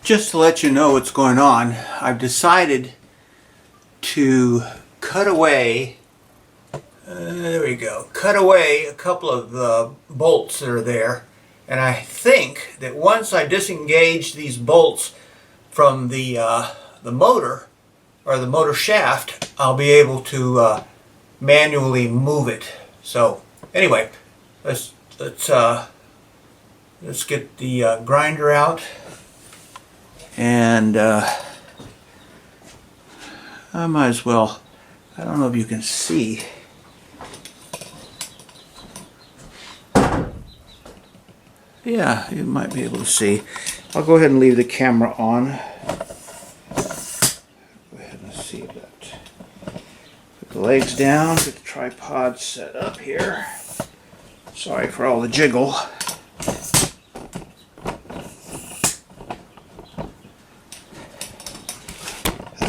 Just to let you know what's going on, I've decided to cut away, there we go, cut away a couple of bolts that are there. And I think that once I disengage these bolts from the motor, or the motor shaft, I'll be able to manually move it. So anyway, let's get the grinder out. And I might as well, I don't know if you can see. Yeah, you might be able to see. I'll go ahead and leave the camera on. Go ahead and see that. Put the legs down, get the tripod set up here. Sorry for all the jiggle.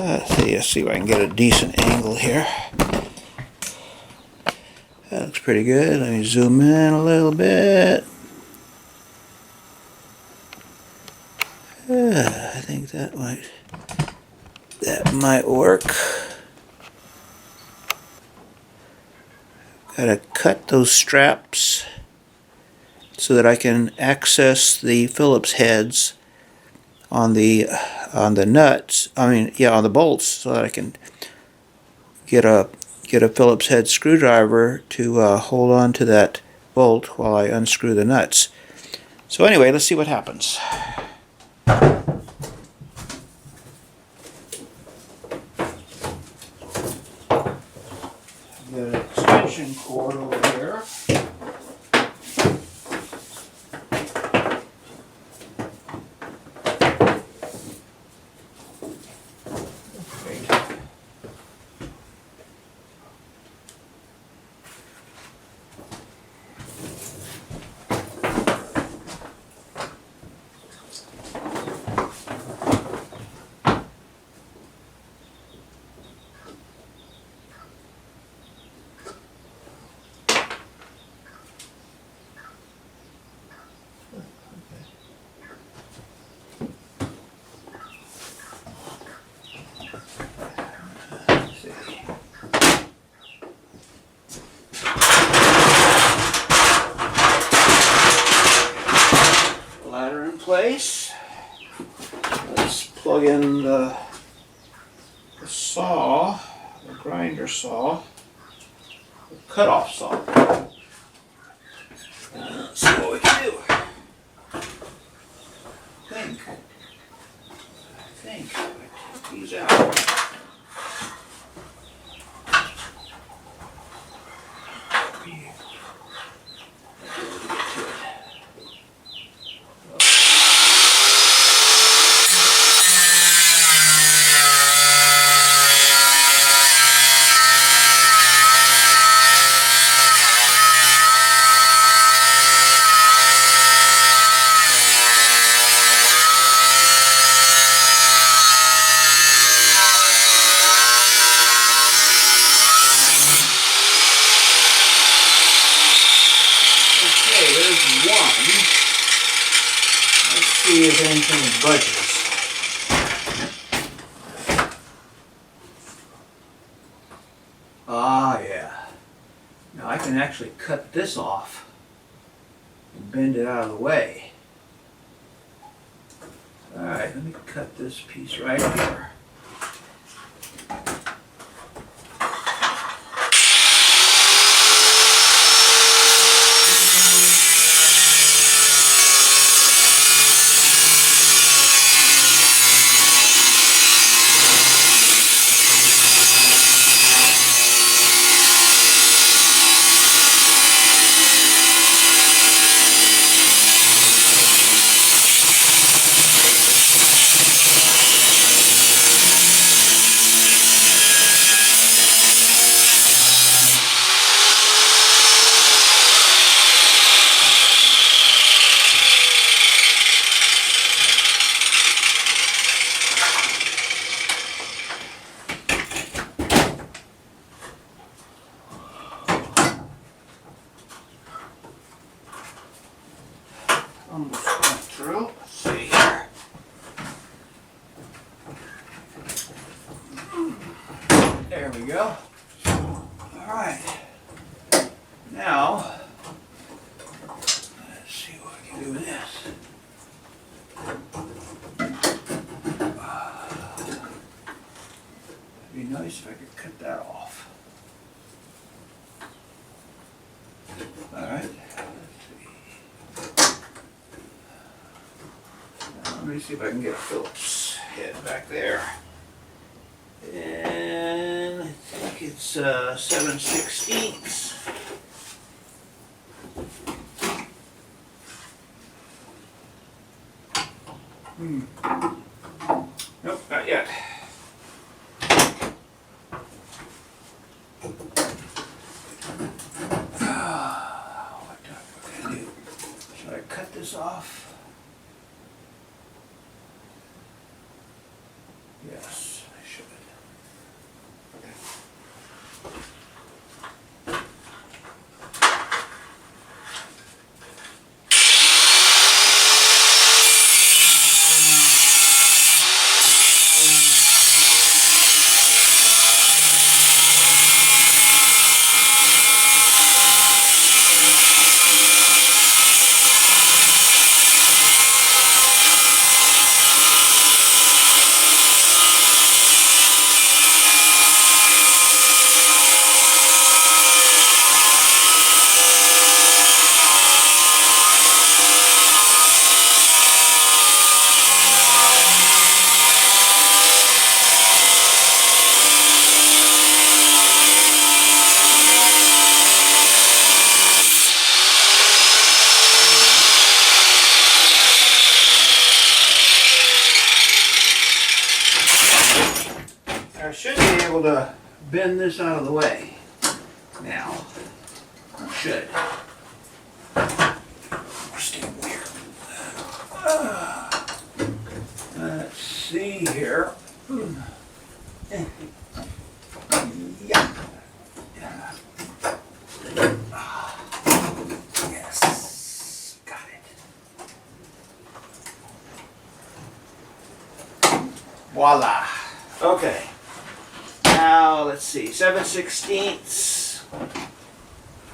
Let's see if I can get a decent angle here. That looks pretty good. Let me zoom in a little bit. I think that might work. Gotta cut those straps so that I can access the Phillips heads on the nuts. On the bolts, so that I can get a Phillips head screwdriver to hold on to that bolt while I unscrew the nuts. So anyway, let's see what happens. I've got an extension cord over here. Place. Let's plug in the saw, the grinder saw, the cutoff saw. Let's see what we can do. I think take these out. See if anything budges. Ah, yeah. Now I can actually cut this off and bend it out of the way. Alright, let me cut this piece right here. Almost went through. Let's see here. go. All right. Now, let's see what I can do with this. It'd be nice if I could cut that off. All right. Let's see. Now, let me see if I can get a Phillips head back there. And I think it's 7/16. Nope, not yet. What can I do? Should I cut this off? Yes, I should. Okay. I should be able to bend this out of the way now. I should. Stay weird. Let's see here. Yeah. Yes. Got it. Voila. Okay. Now let's see, 7/16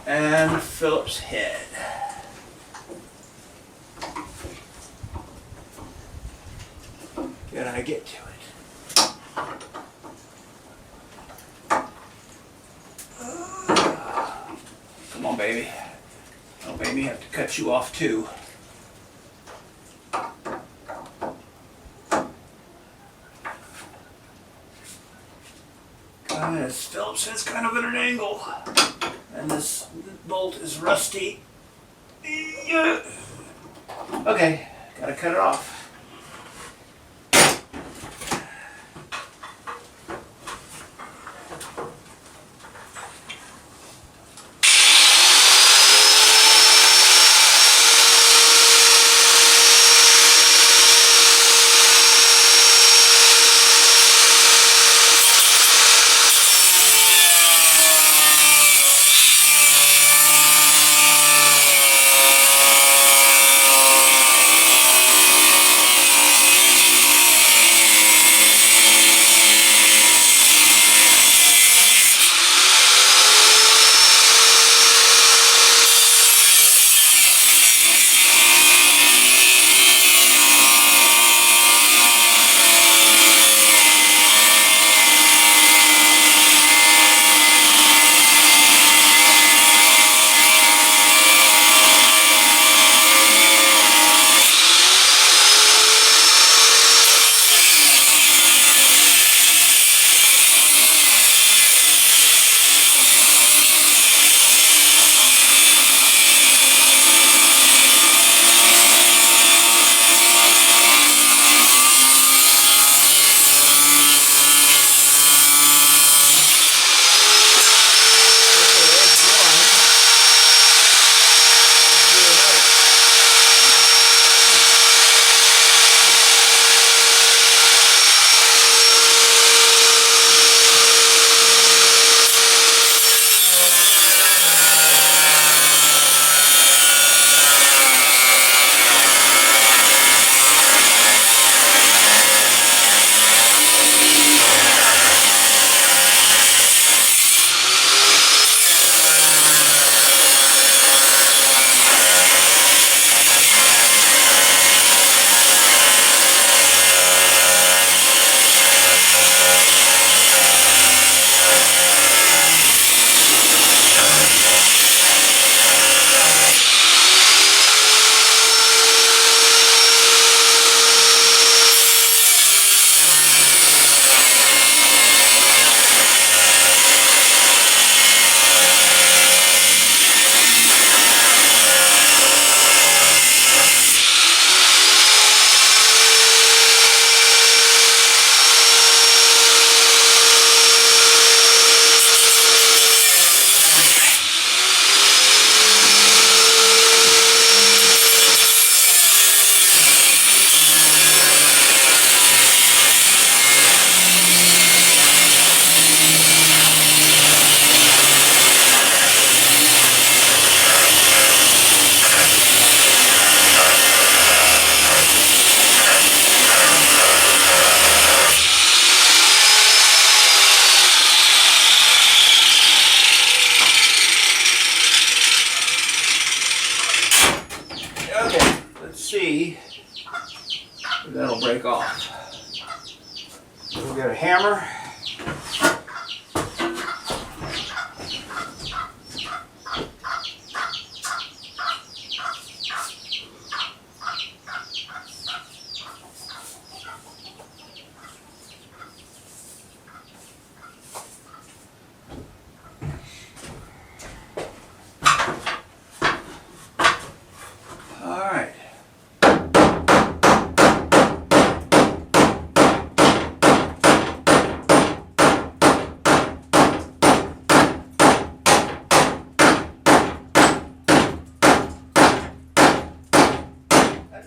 and Phillips head. Can I get to it? Come on, baby. Don't make me have to cut you off too. This Phillips head's kind of at an angle, and this bolt is rusty. Okay, gotta cut it off. Let's see if that'll break off. We'll get a hammer.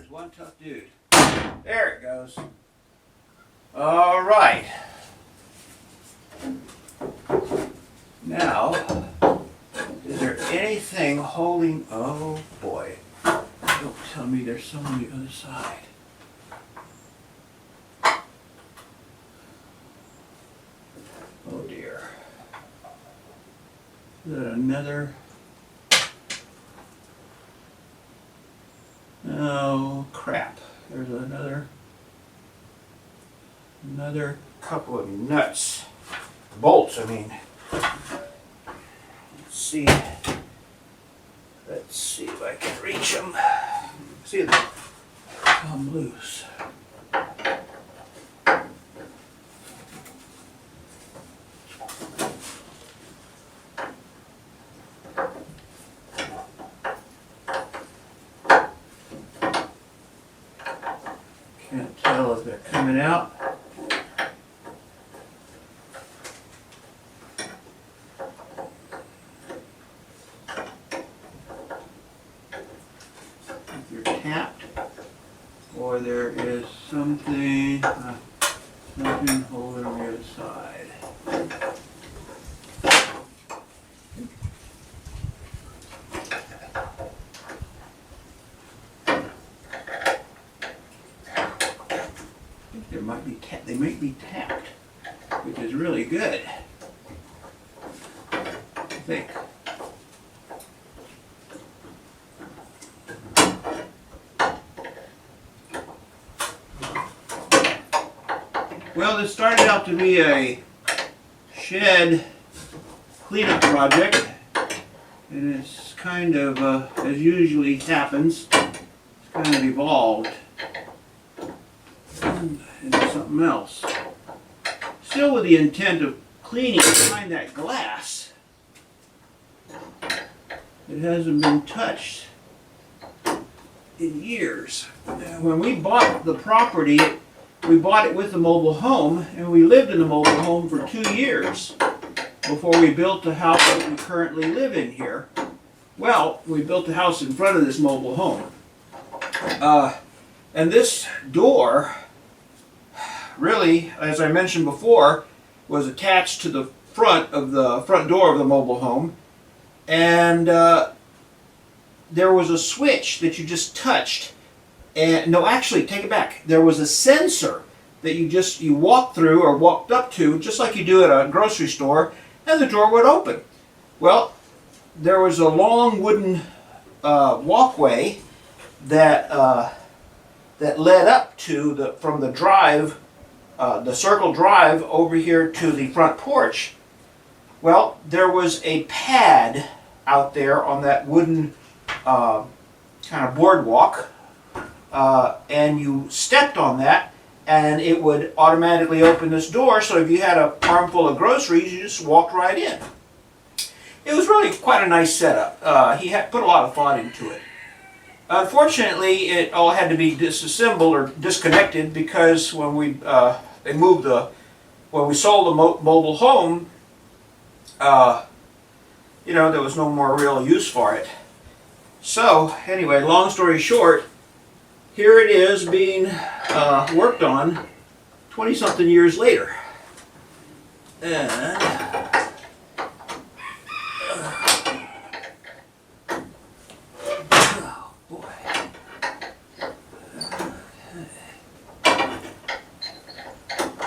One tough dude. There it goes. All right. Now, is there anything holding? Oh boy. Don't tell me there's some on the other side. Oh dear. Is that another? Oh crap, there's another couple of nuts, bolts I mean. Let's see if I can reach them. See if they come loose. Can't tell if they're coming out. If you're tapped, or there is something holding on the other side. They might be tapped, which is really good, I think. Well, this started out to be a shed cleanup project, and it's kind of, as usually happens, it's kind of evolved into something else. Still with the intent of cleaning behind that glass. It hasn't been touched in years. When we bought the property, we bought it with the mobile home, and we lived in the mobile home for 2 years before we built the house that we currently live in here. Well, we built the house in front of this mobile home. And this door, really, as I mentioned before, was attached to the front door of the mobile home, and there was a switch that you just touched. And no, actually, take it back. There was a sensor that you walked through or walked up to, just like you do at a grocery store, and the door would open. Well, there was a long wooden walkway that led up to from the drive. The circle drive over here to the front porch. Well, there was a pad out there on that wooden kind of boardwalk, and you stepped on that, and it would automatically open this door, so if you had a armful of groceries, you just walked right in. It was really quite a nice setup. He had put a lot of thought into it. Unfortunately, it all had to be disassembled or disconnected because when we when we sold the mobile home, there was no more real use for it. So anyway, long story short, here it is being worked on 20-something years later. And oh boy.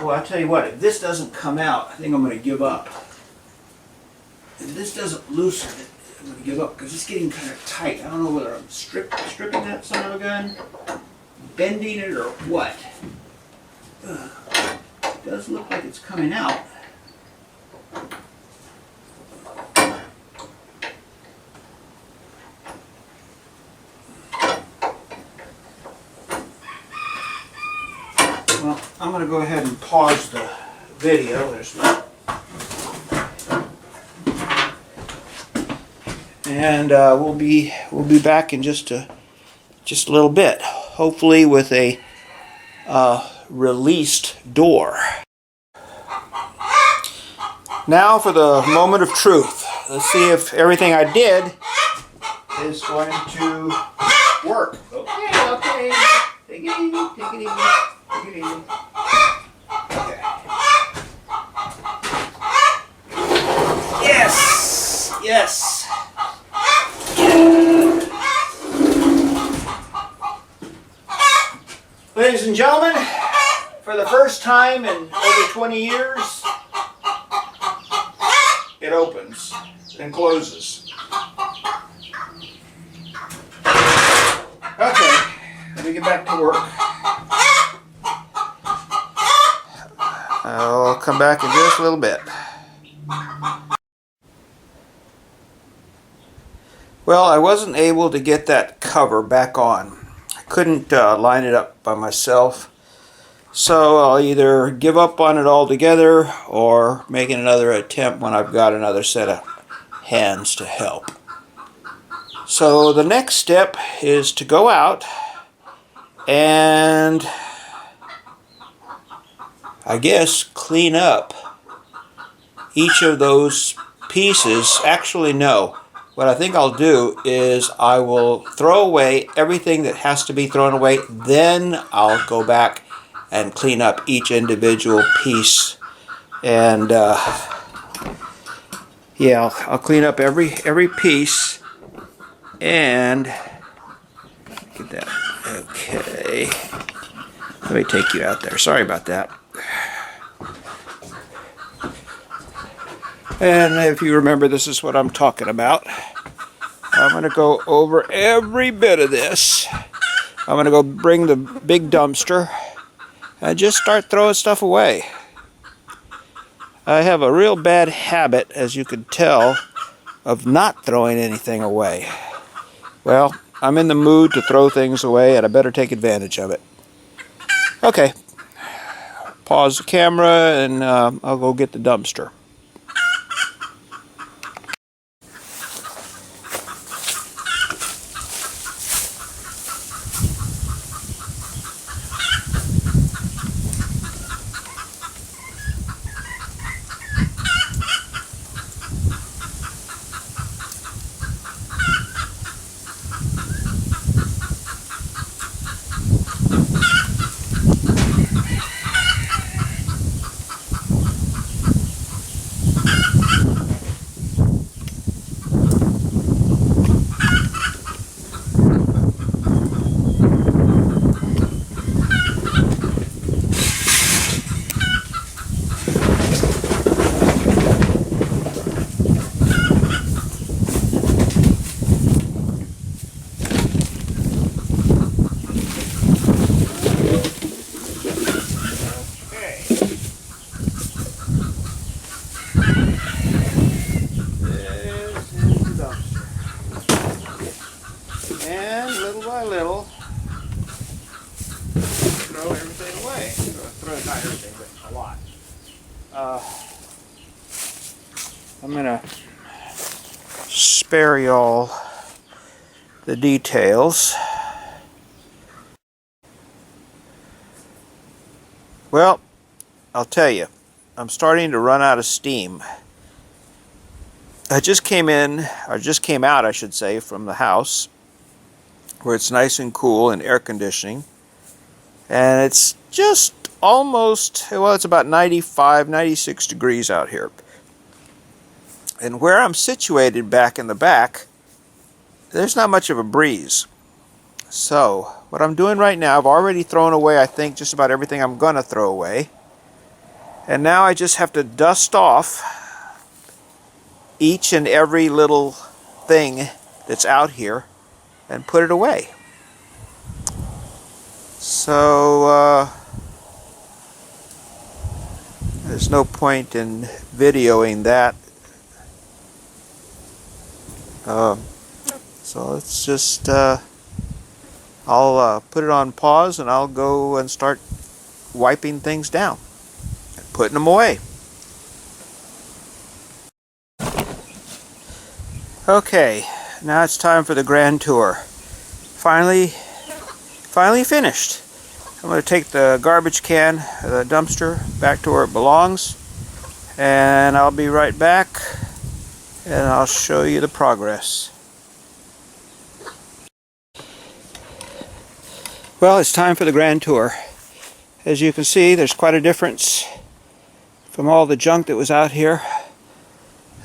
Well, I'll tell you what, if this doesn't come out, I think I'm going to give up. If this doesn't loosen, I'm going to give up because it's getting kind of tight. I don't know whether I'm stripping that son of a gun, bending it, or what. It does look like it's coming out. Well, I'm going to go ahead and pause the video. There's no. And we'll be back in just a little bit, hopefully with a released door. Now for the moment of truth. Let's see if everything I did is going to work. Okay. Take it easy. Take it easy. Okay. Yes. Ladies and gentlemen, for the first time in over 20 years, it opens and closes. Okay, let me get back to work. I'll come back in just a little bit. Well, I wasn't able to get that cover back on. I couldn't line it up by myself. So I'll either give up on it altogether or make another attempt when I've got another set of hands to help. So the next step is to go out and I guess clean up each of those pieces. Actually, no. What I think I'll do is I will throw away everything that has to be thrown away. Then I'll go back and clean up each individual piece. And yeah, I'll clean up every piece. And get that. Okay. Let me take you out there. Sorry about that. And if you remember, this is what I'm talking about. I'm going to go over every bit of this. I'm going to go bring the big dumpster and just start throwing stuff away. I have a real bad habit, as you can tell, of not throwing anything away. Well, I'm in the mood to throw things away, and I better take advantage of it. Okay. Pause the camera, and I'll go get the dumpster. By little, throw everything away. Throw not everything, but a lot. I'm going to spare y'all the details. Well, I'll tell you, I'm starting to run out of steam. I just came out, I should say, from the house, where it's nice and cool and air conditioning. And it's just almost, well, it's about 95, 96 degrees out here. And where I'm situated back in the back, there's not much of a breeze. So, what I'm doing right now, I've already thrown away, I think, just about everything I'm going to throw away. And now I just have to dust off each and every little thing that's out here and put it away. So there's no point in videoing that. So let's just I'll put it on pause and I'll go and start wiping things down and putting them away. Okay, now it's time for the grand tour. Finally finished. I'm going to take the garbage can, the dumpster, back to where it belongs, and I'll be right back and I'll show you the progress. Well, it's time for the grand tour. As you can see, there's quite a difference from all the junk that was out here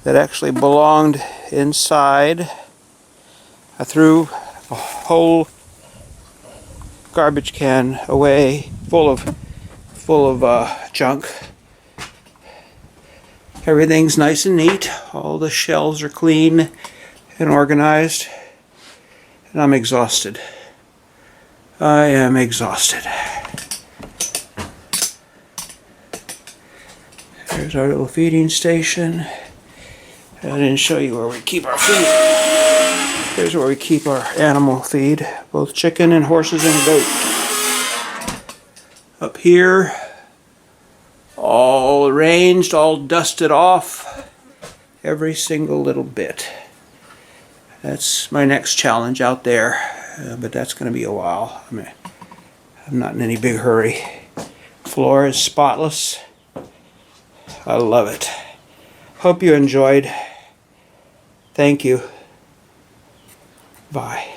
that actually belonged inside. I threw a whole garbage can away full of junk. Everything's nice and neat. All the shelves are clean and organized. And I'm exhausted. I am exhausted. There's our little feeding station. I didn't show you where we keep our feed. Here's where we keep our animal feed, both chicken and horses and goat. Up here, all arranged, all dusted off, every single little bit. That's my next challenge out there, but that's going to be a while. I mean, I'm not in any big hurry. Floor is spotless. I love it. Hope you enjoyed. Thank you. Bye.